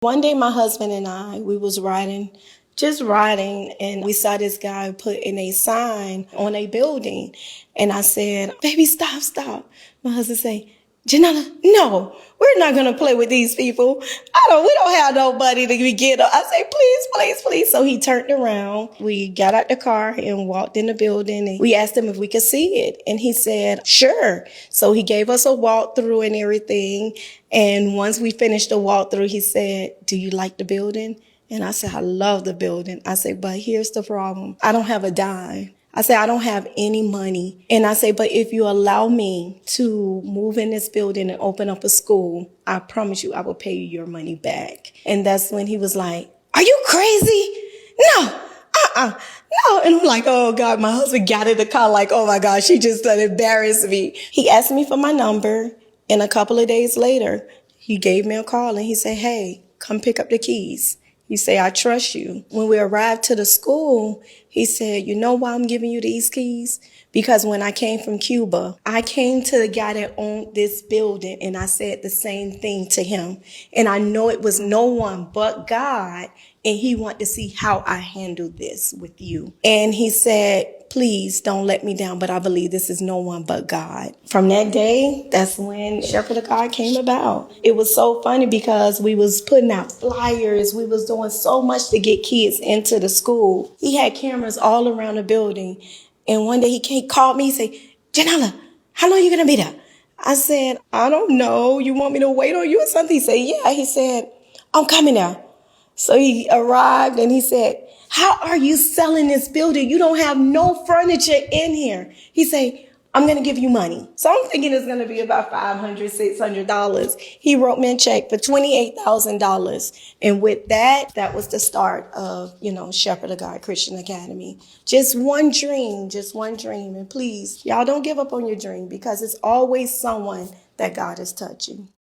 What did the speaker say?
One day my husband and I, we was just riding, and we saw this guy putting a sign on a building. And I said, baby, stop. My husband say, Janella, no, we're not going to play with these people. We don't have nobody to get up. I say, please. So he turned around. We got out the car and walked in the building, and we asked him if we could see it. And he said, sure. So he gave us a walkthrough and everything. And once we finished the walkthrough, he said, do you like the building? And I said, I love the building. I said, but here's the problem. I don't have a dime. I said, I don't have any money. And I say, but if you allow me to move in this building and open up a school, I promise you I will pay you your money back. And that's when he was like, are you crazy? No, no. And I'm like, oh God, my husband got in the car like, oh my God, she just embarrassed me. He asked me for my number. And a couple of days later, he gave me a call and he said, hey, come pick up the keys. He said, I trust you. When we arrived to the school, he said, you know why I'm giving you these keys? Because when I came from Cuba, I came to the guy that owned this building and I said the same thing to him. And I know it was no one but God. And he wanted to see how I handled this with you. And he said, please don't let me down, but I believe this is no one but God. From that day, that's when Shepherd of God came about. It was so funny because we was putting out flyers. We was doing so much to get kids into the school. He had cameras all around the building. And one day he called me, he said, Janella, how long are you going to be there? I said, I don't know. You want me to wait on you or something? He said, yeah. He said, I'm coming now. So he arrived and he said, how are you selling this building? You don't have no furniture in here. He said, I'm going to give you money. So I'm thinking it's going to be about $500, $600. He wrote me a check for $28,000. And with that, that was the start of, Shepherd of God Christian Academy. Just one dream. And please, y'all don't give up on your dream because it's always someone that God is touching.